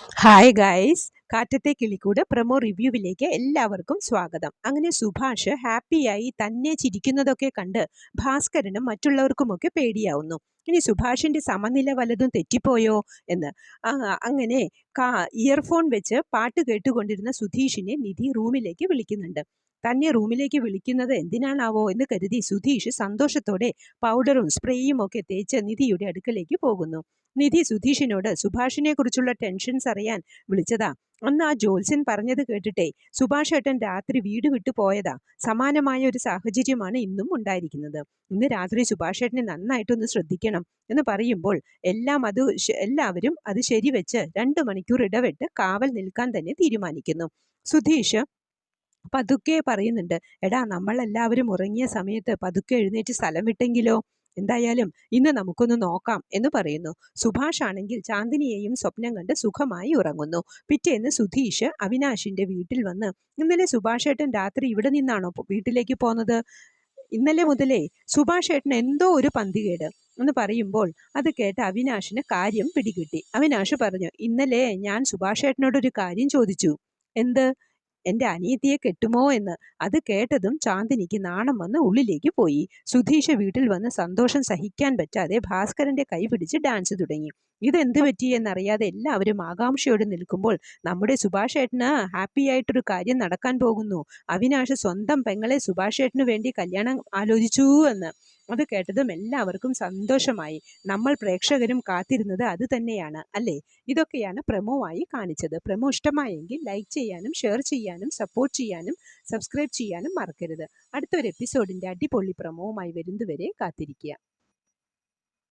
Hi guys, കാറ്റത്തെ കിളിക്കൂട് promo റിവ്യൂവിലേക്ക് എല്ലാവർക്കും സ്വാഗതം. അങ്ങനെ സുഭാഷ് ഹാപ്പിയായി തന്നെ ചിരിക്കുന്നതൊക്കെ കണ്ട് ഭാസ്കരനും മറ്റുള്ളവർക്കുമൊക്കെ പേടിയാവുന്നു. ഇനി സുഭാഷിന്റെ സമനില വല്ലതും തെറ്റിപ്പോയോ എന്ന്. ആ, അങ്ങനെ ഇയർഫോൺ വെച്ച് പാട്ട് കേട്ടുകൊണ്ടിരുന്ന സുധീഷിനെ നിധി റൂമിലേക്ക് വിളിക്കുന്നുണ്ട്. തന്നെ റൂമിലേക്ക് വിളിക്കുന്നത് എന്തിനാണാവോ എന്ന് കരുതി സുധീഷ് സന്തോഷത്തോടെ പൗഡറും സ്പ്രേയും ഒക്കെ തേച്ച് നിധിയുടെ അടുക്കലേക്ക് പോകുന്നു. നിധി സുധീഷിനോട് സുഭാഷിനെ കുറിച്ചുള്ള ടെൻഷൻസ് അറിയാൻ വിളിച്ചതാ. അന്ന് ആ ജോത്സ്യൻ പറഞ്ഞത് കേട്ടിട്ടേ സുഭാഷ് ഏട്ടൻ രാത്രി വീട് വിട്ടു പോയതാ. സമാനമായ ഒരു സാഹചര്യമാണ് ഇന്നും ഉണ്ടായിരിക്കുന്നത്. ഇന്ന് രാത്രി സുഭാഷ് ഏട്ടനെ നന്നായിട്ടൊന്ന് ശ്രദ്ധിക്കണം എന്ന് പറയുമ്പോൾ എല്ലാവരും അത് ശരിവെച്ച് 2 മണിക്കൂർ ഇടവിട്ട് കാവൽ നിൽക്കാൻ തന്നെ തീരുമാനിക്കുന്നു. സുധീഷ് പതുക്കെ പറയുന്നുണ്ട്, എടാ നമ്മളെല്ലാവരും ഉറങ്ങിയ സമയത്ത് പതുക്കെ എഴുന്നേറ്റ് സ്ഥലം വിട്ടെങ്കിലോ? എന്തായാലും ഇന്ന് നമുക്കൊന്ന് നോക്കാം എന്ന് പറയുന്നു. സുഭാഷ് ആണെങ്കിൽ ചാന്ദിനിയെയും സ്വപ്നം കണ്ട് സുഖമായി ഉറങ്ങുന്നു. പിറ്റേന്ന് സുധീഷ് അവിനാശിന്റെ വീട്ടിൽ വന്ന്, ഇന്നലെ സുഭാഷ് ഏട്ടൻ രാത്രി ഇവിടെ നിന്നാണോ വീട്ടിലേക്ക് പോന്നത്? ഇന്നലെ മുതലേ സുഭാഷ് ഏട്ടന് എന്തോ ഒരു പന്തികേട് എന്ന് പറയുമ്പോൾ അത് കേട്ട് അവിനാശിന് കാര്യം പിടികിട്ടി. അവിനാശ് പറഞ്ഞു, ഇന്നലെ ഞാൻ സുഭാഷ് ഏട്ടനോടൊരു കാര്യം ചോദിച്ചു. എന്ത്? എന്റെ അനിയത്തിയെ കെട്ടുമോ എന്ന്. അത് കേട്ടതും ചാന്ദിനിക്ക് നാണം വന്ന് ഉള്ളിലേക്ക് പോയി. സുധീഷ് വീട്ടിൽ വന്ന് സന്തോഷം സഹിക്കാൻ പറ്റാതെ ഭാസ്കരന്റെ കൈ പിടിച്ച് ഡാൻസ് തുടങ്ങി. ഇതെന്ത് പറ്റി എന്നറിയാതെ എല്ലാവരും ആകാംക്ഷയോട് നിൽക്കുമ്പോൾ നമ്മുടെ സുഭാഷ് ഏട്ടന് ഹാപ്പി ആയിട്ടൊരു കാര്യം നടക്കാൻ പോകുന്നു. അവിനാഷ് സ്വന്തം പെങ്ങളെ സുഭാഷ് ഏട്ടന് വേണ്ടി കല്യാണം ആലോചിച്ചു എന്ന്. അത് കേട്ടതും എല്ലാവർക്കും സന്തോഷമായി. നമ്മൾ പ്രേക്ഷകരും കാത്തിരുന്നത് അത് തന്നെയാണ് അല്ലേ? ഇതൊക്കെയാണ് പ്രമോ ആയി കാണിച്ചത്. പ്രമോ ഇഷ്ടമായെങ്കിൽ ലൈക്ക് ചെയ്യാനും ഷെയർ ചെയ്യാനും സപ്പോർട്ട് ചെയ്യാനും സബ്സ്ക്രൈബ് ചെയ്യാനും മറക്കരുത്. അടുത്തൊരു എപ്പിസോഡിന്റെ അടിപൊളി പ്രമോവുമായി വരുന്നതുവരെ കാത്തിരിക്കുക.